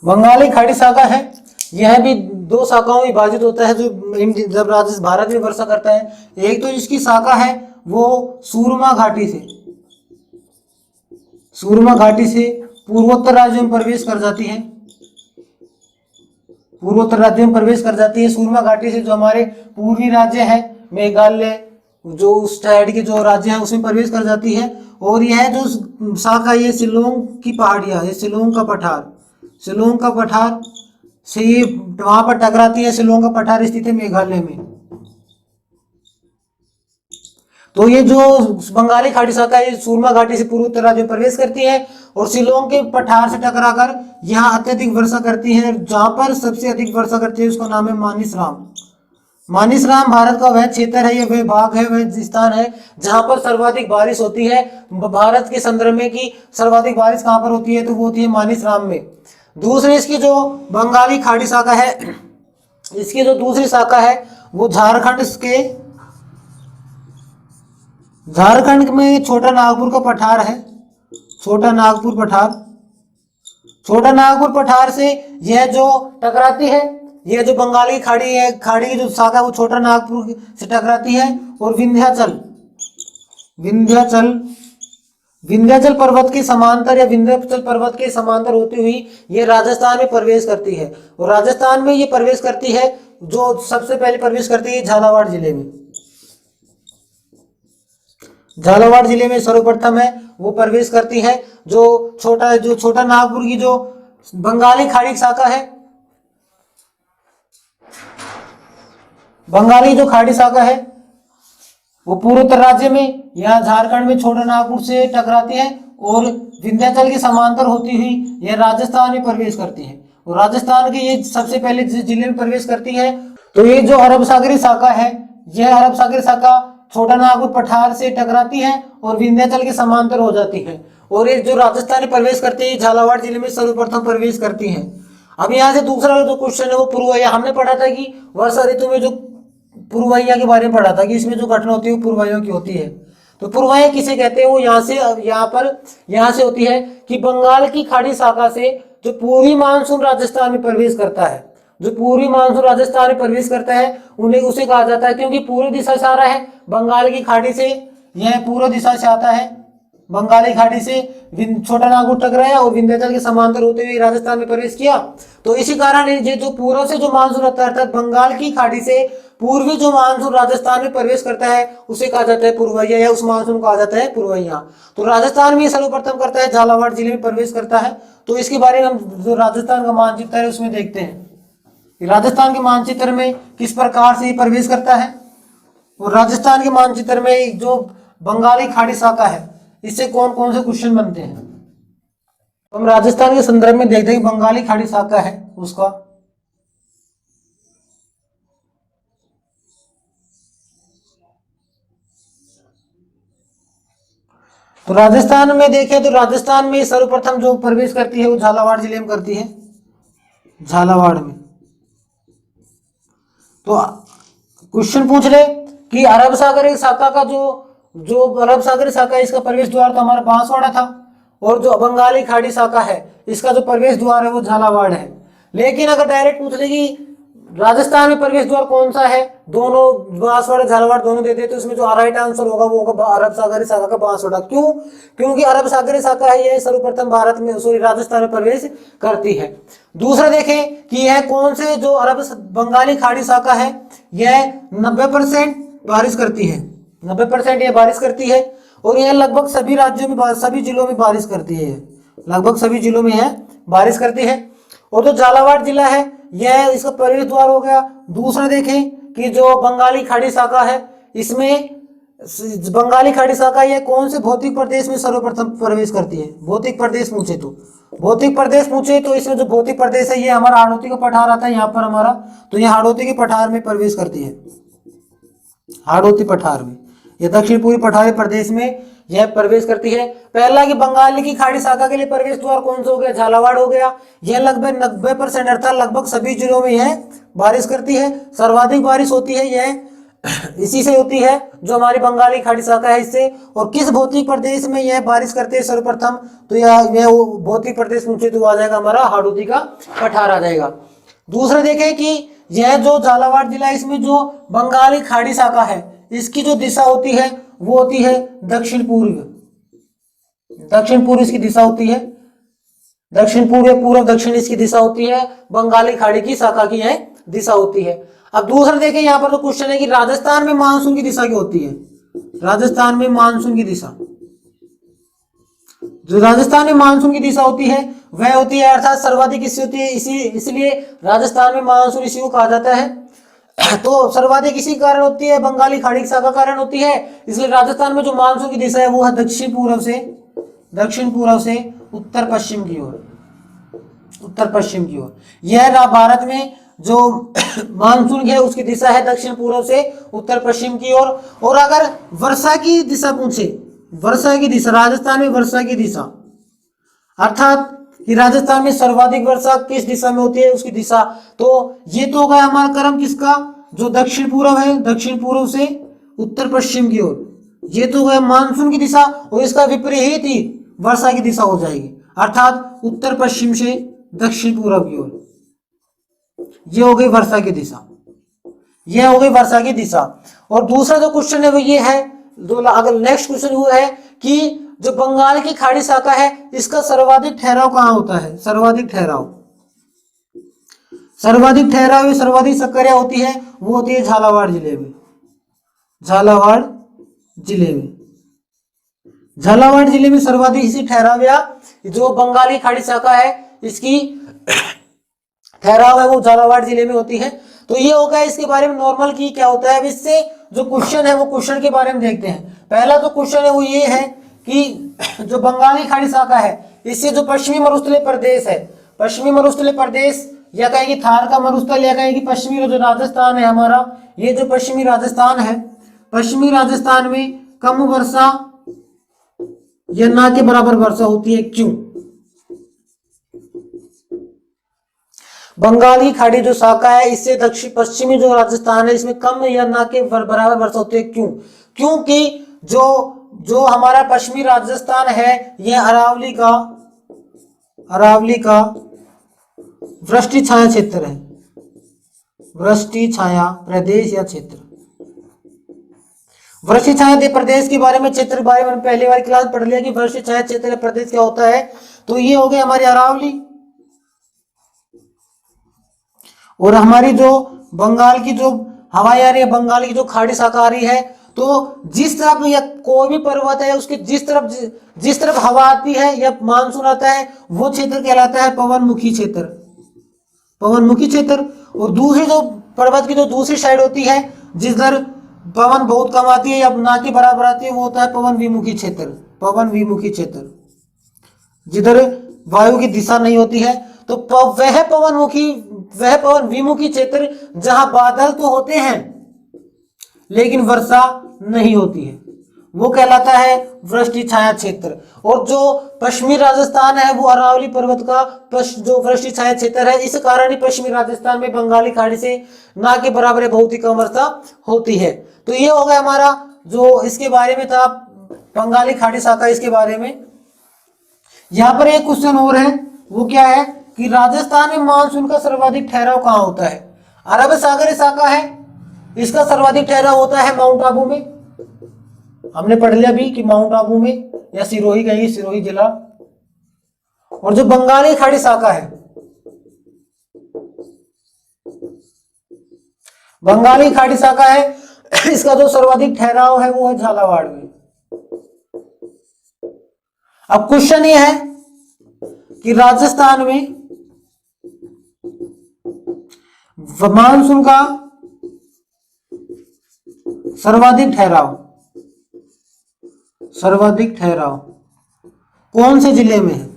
बंगाली खाड़ी शाखा है, यह भी 2 शाखाओं में विभाजित होता है जो जब भारत में वर्षा करता है। एक तो इसकी शाखा है वो सूरमा घाटी से पूर्वोत्तर राज्यों में प्रवेश कर जाती है, सूरमा घाटी से जो हमारे पूर्वी राज्य हैं, मेघालय, जो उस साइड के जो राज्य है उसमें प्रवेश कर जाती है। और यह जो शाखा ये शिलोंग की पहाड़ियाँ, ये शिलोंग का पठार, शिलोंग का पठार से ये वहां पर टकराती है। शिलोंग का पठार स्थित है मेघालय में। तो ये जो बंगाली खाड़ी शाखा है सूरमा घाटी से पूर्व उत्तर राज्य में प्रवेश करती है और शिलोंग के पठार से टकराकर यहाँ अत्यधिक वर्षा करती है। जहां पर सबसे अधिक वर्षा करती है उसका नाम है मानिसराम। मानिसराम भारत का वह क्षेत्र है, यह वह भाग है, वह स्थान है जहां पर सर्वाधिक बारिश होती है। भारत के संदर्भ में कि सर्वाधिक बारिश कहां पर होती है तो वो होती है मानिसराम में। दूसरी इसकी जो बंगाली खाड़ी शाखा है, इसकी जो दूसरी शाखा है वो झारखंड में छोटा नागपुर का पठार है, छोटा नागपुर पठार। छोटा नागपुर पठार से यह जो टकराती है, यह जो बंगाली खाड़ी है, खाड़ी की जो शाखा है वो छोटा नागपुर से टकराती है और विंध्याचल पर्वत के समांतर या विंध्याचल पर्वत के समांतर होती हुई ये राजस्थान में प्रवेश करती है। और राजस्थान में ये प्रवेश करती है, जो सबसे पहले प्रवेश करती है झालावाड़ जिले में। झालावाड़ जिले में सर्वप्रथम है वो प्रवेश करती है। जो छोटा नागपुर की जो बंगाली खाड़ी शाखा है, बंगाली जो खाड़ी शाखा है वो पूर्वोत्तर राज्य में, यहाँ झारखंड में छोटा नागपुर से टकराती है और विंध्याचल के समांतर होती हुई यह राजस्थान में प्रवेश करती है। और राजस्थान के ये सबसे पहले जिले में प्रवेश करती है। तो ये जो अरब सागरी शाखा है, यह अरब सागरी शाखा छोटा नागपुर पठार से टकराती है और विंध्याचल के समांतर हो जाती है। और ये जो राजस्थान में प्रवेश करती है झालावाड़ जिले में सर्वप्रथम प्रवेश करती है। अब यहाँ से दूसरा जो क्वेश्चन है वो पूर्ववायु। हमने पढ़ा था कि वर्षा ऋतु में जो पूर्ववायु के बारे में पढ़ा था कि इसमें जो घटना होती है वो पूर्ववायु की होती है। तो पूर्ववायु किसे कहते हैं? वो यहाँ से होती है कि बंगाल की खाड़ी शाखा से जो पूर्वी मानसून राजस्थान में प्रवेश करता है, जो पूर्वी मानसून राजस्थान में प्रवेश करता है उन्हें उसे कहा जाता है, क्योंकि पूर्व दिशा से आ रहा है बंगाल की खाड़ी से, यह पूर्व दिशा से आता है। बंगाली खाड़ी से छोटा नागपुर टकराया और विंध्याचल के समांतर होते हुए राजस्थान में प्रवेश किया। तो इसी कारण ये जो पूर्व से जो मानसून आता है, अर्थात बंगाल की खाड़ी से पूर्वी जो मानसून राजस्थान में प्रवेश करता है उसे कहा जाता है पूर्वैया, या उस मानसून को कहा जाता है पूर्वैया। तो राजस्थान में सर्वप्रथम करता है, झालावाड़ जिले में प्रवेश करता है। तो इसके बारे में हम जो राजस्थान का मानचित्र है उसमें देखते हैं राजस्थान के मानचित्र में किस प्रकार से प्रवेश करता है। और राजस्थान के मानचित्र में जो बंगाली खाड़ी शाखा है इससे कौन कौन से क्वेश्चन बनते हैं। हम राजस्थान के संदर्भ में देखते हैं बंगाली खाड़ी शाखा है उसका। तो राजस्थान में देखें तो राजस्थान में सर्वप्रथम जो प्रवेश करती है वो झालावाड़ जिले में करती है, झालावाड़ में। तो क्वेश्चन पूछ ले कि अरब सागर शाखा का जो अरब सागर शाखा है इसका प्रवेश द्वार तो हमारा बांसवाड़ा था, और जो बंगाली खाड़ी शाखा है इसका जो प्रवेश द्वार है वो झालावाड़ है। लेकिन अगर डायरेक्ट पूछ ले कि राजस्थान में प्रवेश द्वार कौन सा है, दोनों बांसवाड़ा झालावाड़ दोनों देते तो इसमें जो राइट आंसर होगा वो होगा अरब सागरी शाखा का बांसवाड़ा। क्यों? क्योंकि अरब सागरी शाखा है यह सर्वप्रथम भारत में राजस्थान में प्रवेश करती है। दूसरा देखें कि यह कौन से जो अरब बंगाली खाड़ी शाखा है यह 90% बारिश करती है, 90% यह बारिश करती है। और यह लगभग सभी राज्यों में सभी जिलों में बारिश करती है, लगभग सभी जिलों में यह बारिश करती है। और जो झालावाड़ जिला है यह इसका प्रवेश द्वार हो गया। दूसरा देखें कि जो बंगाली खाड़ी शाखा है इसमें बंगाली खाड़ी शाखा यह कौन से भौतिक प्रदेश में सर्वप्रथम प्रवेश करती है। भौतिक प्रदेश पूछे तो इसमें जो भौतिक प्रदेश है ये हमारा हाड़ौती का पठार आता है यहाँ पर हमारा, तो यह हाड़ौती के पठार में प्रवेश करती है, हाड़ौती पठार में, यह दक्षिण पूर्वी पठारी प्रदेश में यह प्रवेश करती है। पहला कि बंगाल की खाड़ी शाखा के लिए प्रवेश द्वार कौन सा हो गया, झालावाड़ हो गया। यह लगभग 90% अर्थात लगभग सभी जिलों में यह बारिश करती है। सर्वाधिक बारिश होती है यह इसी से होती है जो हमारी बंगाली खाड़ी शाखा है इससे। और किस भौतिक प्रदेश में यह बारिश करते हैं सर्वप्रथम, तो यह भौतिक प्रदेश पूछे तो आ जाएगा हमारा हाड़ौती का पठार आ जाएगा। दूसरा देखें कि यह जो झालावाड़ जिला इसमें जो बंगाली खाड़ी शाखा है इसकी जो दिशा होती है वो होती है दक्षिण पूर्व, दक्षिण पूर्व इसकी दिशा होती है, दक्षिण पूर्व पूर्व दक्षिण इसकी दिशा होती है, बंगाली खाड़ी की शाखा की यह दिशा होती है। अब दूसरा देखें यहाँ पर तो क्वेश्चन है कि राजस्थान में मानसून की दिशा क्या होती है। राजस्थान में मानसून की दिशा, जो राजस्थान में मानसून की दिशा होती है वह होती है अर्थात सर्वाधिक इसी होती है, इसलिए राजस्थान में मानसून इसी को कहा जाता है। तो सर्वाधिक इसी कारण होती है, बंगाली खाड़ी की शाखा कारण होती है, इसलिए राजस्थान में जो मानसून की दिशा है वो है दक्षिण पूर्व से उत्तर पश्चिम की ओर, उत्तर पश्चिम की ओर। यह भारत में जो मानसून है उसकी दिशा है दक्षिण पूर्व से उत्तर पश्चिम की ओर। और अगर वर्षा की दिशा पूछे, वर्षा की दिशा, राजस्थान में वर्षा की दिशा अर्थात कि राजस्थान में सर्वाधिक वर्षा किस दिशा में होती है उसकी दिशा, तो ये तो होगा हमारा क्रम किसका, जो दक्षिण पूर्व है, दक्षिण पूर्व से उत्तर पश्चिम की ओर, ये तो गया मानसून की दिशा। और इसका विपरीत ही वर्षा की दिशा हो जाएगी अर्थात उत्तर पश्चिम से दक्षिण पूर्व की ओर, ये हो गई वर्षा की दिशा, यह हो गई वर्षा की दिशा। और दूसरा जो क्वेश्चन है वो ये है, जो अगर नेक्स्ट क्वेश्चन वो है कि जो बंगाल की खाड़ी शाखा है इसका सर्वाधिक ठहराव कहाँ होता है, सर्वाधिक ठहराव, सर्वाधिक सक्रिय होती है वो होती है झालावाड़ जिले में, झालावाड़ जिले में सर्वाधिक इसी ठहराव या जो बंगाली खाड़ी शाखा है इसकी ठहराव है वो झालावाड़ जिले में होती है। तो ये हो गया इसके बारे में नॉर्मल की क्या होता है। अब इससे जो क्वेश्चन है वो क्वेश्चन के बारे में देखते हैं। पहला जो क्वेश्चन है वो ये है कि जो बंगाली खाड़ी शाखा है इससे जो पश्चिमी मरुस्थलीय प्रदेश है, पश्चिमी मरुस्थलीय प्रदेश या कहेंगे थार का मरुस्थल या कहेंगे पश्चिमी जो राजस्थान है हमारा, ये जो पश्चिमी राजस्थान है, पश्चिमी राजस्थान में कम वर्षा या ना के बराबर वर्षा होती है, क्यों? बंगाली खाड़ी जो शाखा है इससे दक्षिण पश्चिमी जो राजस्थान है इसमें कम या ना के बराबर वर्षा होती है, क्यों? क्योंकि जो हमारा पश्चिमी राजस्थान है यह अरावली का वृष्टि छाया क्षेत्र है, वृष्टि छाया प्रदेश या क्षेत्र। वृष्टि छाया प्रदेश के बारे में, क्षेत्र के बारे में पहली बार क्लास पढ़ लिया कि वृष्टि छाया क्षेत्र प्रदेश क्या होता है। तो ये हो गए हमारी अरावली। और हमारी जो बंगाल की जो हवाई आ रही है, बंगाल की जो खाड़ी शाखा आ रही है, तो जिस तरफ या कोई भी पर्वत है उसके जिस तरफ हवा आती है या मानसून आता है वो क्षेत्र कहलाता है पवनमुखी क्षेत्र, पवनमुखी क्षेत्र। और दूसरी जो पर्वत की जो दूसरी साइड होती है जिधर पवन बहुत कम आती है या ना के बराबर आती है वो होता है पवन विमुखी क्षेत्र, पवन विमुखी क्षेत्र, जिधर वायु की दिशा नहीं होती है। तो वह पवन विमुखी क्षेत्र जहां बादल तो होते हैं लेकिन वर्षा नहीं होती है वो कहलाता है वृष्टि छाया क्षेत्र। और जो पश्चिमी राजस्थान है वो अरावली पर्वत का जो वृष्टि छाया क्षेत्र है, इस कारण ही पश्चिमी राजस्थान में बंगाली खाड़ी से ना के बराबर बहुत ही कम वर्षा होती है। तो ये हो गया हमारा जो इसके बारे में था बंगाली खाड़ी शाखा, इसके बारे में। यहां पर एक क्वेश्चन और है, वो क्या है कि राजस्थान में मानसून का सर्वाधिक ठहराव कहाँ होता है? अरब सागर शाखा है, इसका सर्वाधिक ठहराव होता है माउंट आबू में। हमने पढ़ लिया भी कि माउंट आबू में या सिरोही कहेंगे, सिरोही जिला। और जो बंगाली खाड़ी शाखा है, बंगाली खाड़ी शाखा है, इसका जो सर्वाधिक ठहराव है वो है झालावाड़ में। अब क्वेश्चन ये है कि राजस्थान में मानसून का सर्वाधिक ठहराव कौन से जिले में है?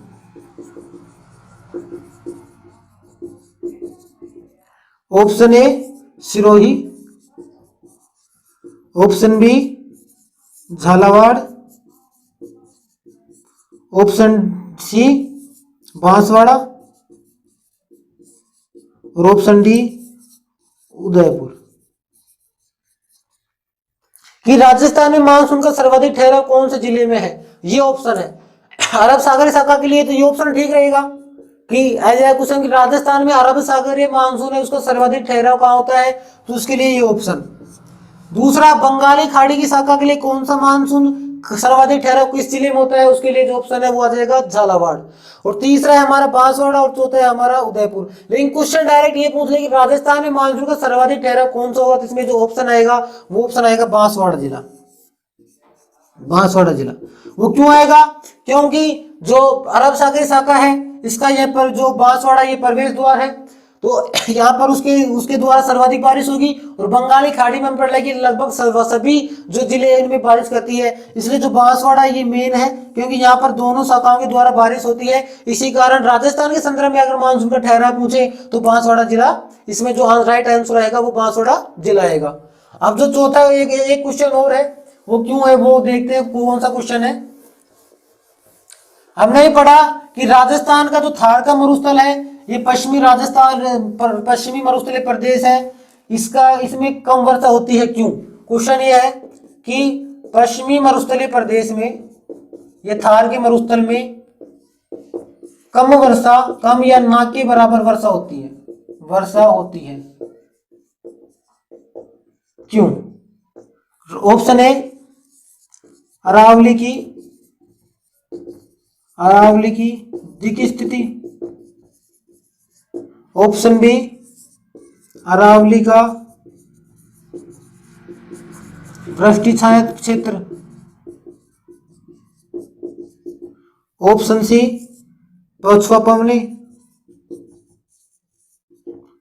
Option A Sirohi, option B Jhalawar, option C Banswara और ऑप्शन डी उदयपुर। कि राजस्थान में मानसून का सर्वाधिक ठहराव कौन से जिले में है, ये ऑप्शन है। अरब सागरीय शाखा के लिए तो ये ऑप्शन ठीक रहेगा कि ऐसा क्वेश्चन कि राजस्थान में अरब सागरीय मानसून है उसका सर्वाधिक ठहराव कहाँ होता है, तो उसके लिए ये ऑप्शन। दूसरा बंगाली खाड़ी की शाखा के लिए कौन सा मानसून सर्वाधिक ठहराव किस जिले में होता है, उसके लिए जो ऑप्शन है वो आ जाएगा झालावाड़। और तीसरा है हमारा बांसवाड़ा और चौथा है हमारा उदयपुर। लेकिन क्वेश्चन डायरेक्ट ये पूछ ले कि राजस्थान में मानसून का सर्वाधिक ठहराव कौन सा होगा, तो इसमें जो ऑप्शन आएगा वो ऑप्शन आएगा बांसवाड़ा जिला। बांसवाड़ा जिला। वो क्यों आएगा? क्योंकि जो अरब सागरी शाखा है इसका ये पर जो बांसवाड़ा ये प्रवेश द्वार है, तो यहाँ पर उसके द्वारा सर्वाधिक बारिश होगी। और बंगाली खाड़ी में पड़ लगी लगभग सभी जो जिले हैं इनमें बारिश करती है, इसलिए जो बांसवाड़ा ये मेन है, क्योंकि यहाँ पर दोनों शाखाओं के द्वारा बारिश होती है। इसी कारण राजस्थान के संदर्भ में अगर मानसून का ठहराव पूछे तो बांसवाड़ा जिला, इसमें जो राइट आंसर आएगा वो बांसवाड़ा जिला आएगा। अब जो चौथा एक क्वेश्चन और है, वो क्यों है वो देखते हैं कौन सा क्वेश्चन है। हमने ये पढ़ा कि राजस्थान का जो थार का मरुस्थल है ये पश्चिमी पश्चिमी मरुस्थलीय प्रदेश है, इसमें कम वर्षा होती है, क्यों? क्वेश्चन ये है कि पश्चिमी मरुस्थलीय प्रदेश में ये थार के मरुस्थल में कम या ना के बराबर वर्षा होती है, क्यों? ऑप्शन ए अरावली की दिक स्थिति, ऑप्शन बी अरावली का वृष्टि छाया क्षेत्र, ऑप्शन सी पछुआ पवनी,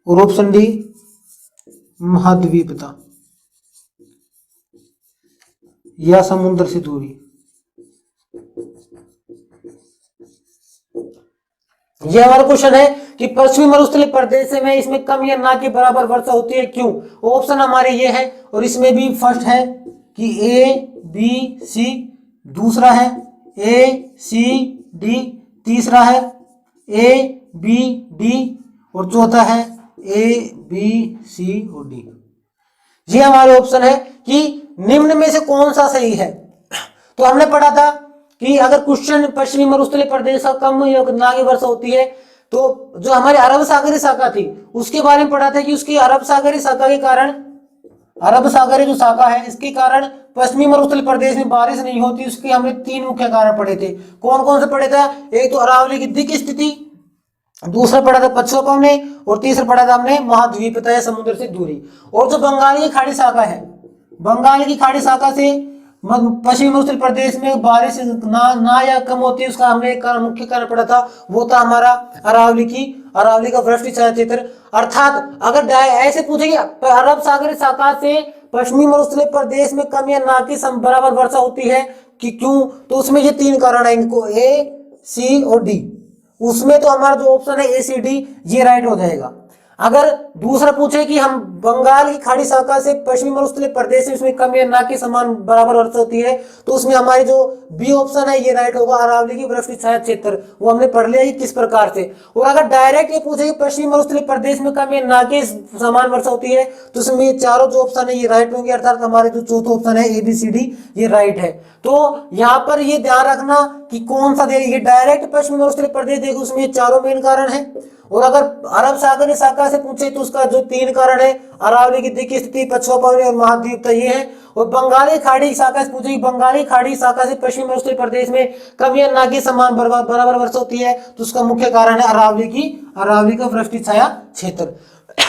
और ऑप्शन डी महाद्वीपता या समुद्र से दूरी। यह हमारा क्वेश्चन है कि पश्चिमी मरुस्थलीय प्रदेश में इसमें कम या ना के बराबर वर्षा होती है, क्यों? ऑप्शन हमारे ये है, और इसमें भी फर्स्ट है कि ए बी सी, दूसरा है ए सी डी, तीसरा है ए बी डी, और चौथा है ए बी सी और डी। ये हमारे ऑप्शन है कि निम्न में से कौन सा सही है। तो हमने पढ़ा था कि अगर क्वेश्चन पश्चिमी मरुस्थलीय प्रदेश का कम या ना की वर्षा होती है, तो जो हमारी अरब सागरी शाखा थी उसके बारे में पढ़ा था कि उसकी अरब सागरी शाखा के कारण, अरब सागरी जो शाखा है इसके कारण पश्चिमी मरुस्थलीय प्रदेश में बारिश नहीं होती। उसके हमने 3 मुख्य कारण पढ़े थे। कौन कौन से पढ़े था? एक तो अरावली की दिक स्थिति, दूसरा पढ़ा था पछुआ पवनी, और तीसरा पढ़ा था हमने महाद्वीपता या समुद्र से दूरी। और जो बंगाल की खाड़ी शाखा है, बंगाल की खाड़ी शाखा से पश्चिमी मरुस्थलीय प्रदेश में बारिश ना या कम होती है, उसका हमने एक मुख्य कारण पढ़ा था, वो था हमारा अरावली का वृष्टि छाया क्षेत्र। अर्थात अगर ऐसे पूछेंगे अरब सागरी शाखा से पश्चिमी मरुस्थलीय प्रदेश में कम या ना की बराबर वर्षा होती है कि क्यों, तो उसमें ये 3 कारण है, इनको ए सी और डी। उसमें तो हमारा जो ऑप्शन है ए सी डी ये राइट हो जाएगा। अगर दूसरा पूछे कि हम बंगाल की खाड़ी शाखा से पश्चिमी मरुस्थलीय प्रदेश में उसमें कम या ना के समान बराबर वर्षा होती है, तो उसमें हमारी जो बी ऑप्शन है ये राइट होगा, अरावली की वृष्टि छाया क्षेत्र। वो हमने पढ़ लिया किस प्रकार से। और अगर डायरेक्ट ये पूछे कि पश्चिमी मरुस्थलीय प्रदेश में कम या ना के समान वर्षा होती है, तो उसमें ये चारों जो ऑप्शन है ये राइट होंगे, अर्थात हमारे जो चौथा ऑप्शन है ए बी सी डी ये राइट है। तो यहाँ पर ये ध्यान रखना कि कौन सा ये डायरेक्ट पश्चिमी मरुस्थलीय प्रदेश देखो उसमें ये चारों मेन कारण है। और अगर अरब सागरी शाखा से पूछे तो उसका जो 3 कारण है, अरावली की दिक स्थिति, पछुआ पवनी और महाद्वीपता ये है। और बंगाली खाड़ी शाखा से पूछे, बंगाली खाड़ी शाखा से पश्चिमी मरुस्थलीय प्रदेश में कम या ना के समान बराबर वर्षा होती है, तो उसका मुख्य कारण है अरावली का वृष्टि छाया क्षेत्र।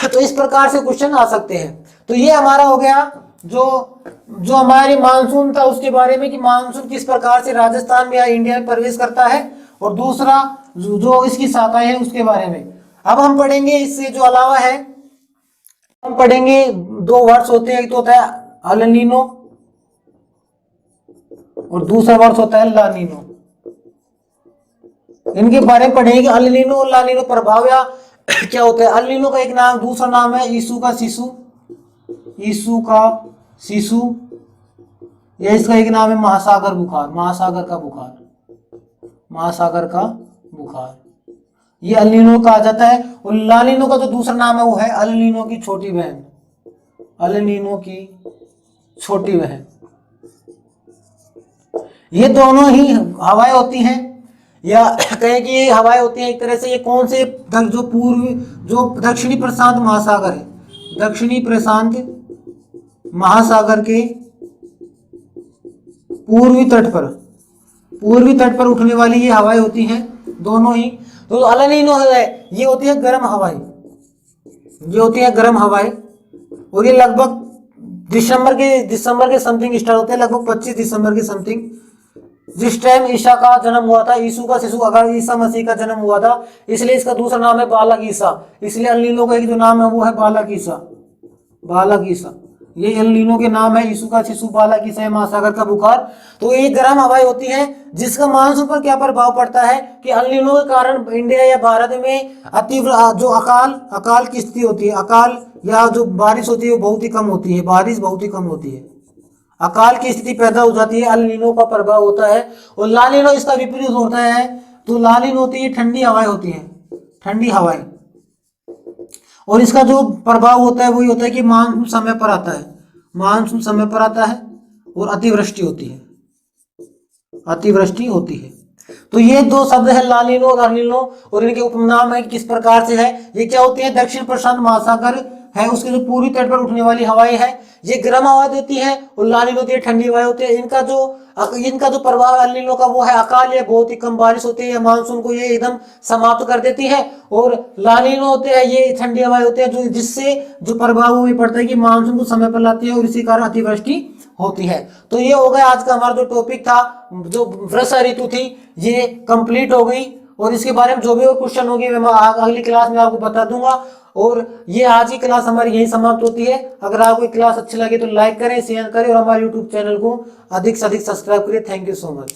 तो इस प्रकार से क्वेश्चन आ सकते हैं। तो ये हमारा हो गया जो हमारी मानसून था उसके बारे में कि मानसून किस प्रकार से राजस्थान में या इंडिया में प्रवेश करता है, और दूसरा जो इसकी शाखाएं है उसके बारे में। अब हम पढ़ेंगे इससे जो अलावा है, हम पढ़ेंगे 2 वर्ड्स होते हैं, एक तो होता है अल नीनो और दूसरा वर्ड्स होता है ला नीनो। इनके बारे में पढ़ेंगे अल नीनो और ला नीनो प्रभाव या क्या होता है। अल नीनो का एक नाम, दूसरा नाम है यीशु का शिशु, या इसका एक नाम है महासागर का बुखार। ये अल नीनो कहा जाता है। और ला नीनो का जो दूसरा नाम है वो है अल नीनो की छोटी बहन। ये दोनों ही हवाएं होती हैं, या कहें कि ये हवाएं होती हैं एक तरह से। ये कौन से जो दक्षिणी प्रशांत महासागर है, दक्षिणी प्रशांत महासागर के पूर्वी तट पर उठने वाली ये हवाएं होती हैं दोनों ही। तो अल नीनो है ये होती है गर्म हवाएं, और ये लगभग दिसंबर के समथिंग स्टार्ट होते हैं, लगभग 25 दिसंबर के समथिंग, जिस टाइम ईसा का जन्म हुआ था, यीशु का शिशु अगर ईसा मसीह का जन्म हुआ था, इसलिए इसका दूसरा नाम है बालक ईसा। इसलिए अल नीनो का एक जो नाम है वो है बालक ईसा, बालक ईसा। ये एल नीनो के नाम है, यीशु का शिशु, बालक ईसा, महासागर का बुखार। तो ये गर्म हवाएं होती हैं जिसका मानसून पर क्या प्रभाव पड़ता है कि अल नीनो के कारण इंडिया या भारत में जो अकाल की स्थिति होती है, अकाल या जो बारिश होती है वो बहुत ही कम होती है, बारिश बहुत ही कम होती है, अकाल की स्थिति पैदा हो जाती है, अल नीनो का प्रभाव होता है। और ला नीनो इसका विपरीत होता है। तो ला नीनो होती है ठंडी हवाएं होती हैं, ठंडी हवाएं, और इसका जो प्रभाव होता है वही होता है कि मानसून समय पर आता है, मानसून समय पर आता है और अतिवृष्टि होती है, अतिवृष्टि होती है। तो ये दो शब्द है ला नीनो और अल नीनो, और इनके उपनाम है किस प्रकार से है। ये क्या होती है, दक्षिण प्रशांत महासागर है उसके जो पूर्वी तट पर उठने वाली हवाएं है, ये गर्म हवा देती है, और ला नीनो होती है ठंडी हवाएं होती है। इनका जो प्रभाव अल नीनो का वो है अकाल या बहुत ही कम बारिश होती है, मानसून को ये एकदम समाप्त कर देती है। और ला नीनो होते हैं ये ठंडी हवाएं होती है, जो जिससे जो प्रभाव वो पड़ता है कि मानसून को समय पर लाती है और इसी कारण अतिवृष्टि होती है। तो ये हो गया आज का हमारा जो टॉपिक था, जो वर्षा ऋतु थी, ये कंप्लीट हो गई। और इसके बारे में जो भी और क्वेश्चन होगी मैं अगली क्लास में आपको बता दूंगा। और ये आज की क्लास हमारी यही समाप्त होती है। अगर आपको क्लास अच्छी लगे तो लाइक करें, शेयर करें और हमारे यूट्यूब चैनल को अधिक से अधिक सब्सक्राइब करें। Thank you so much.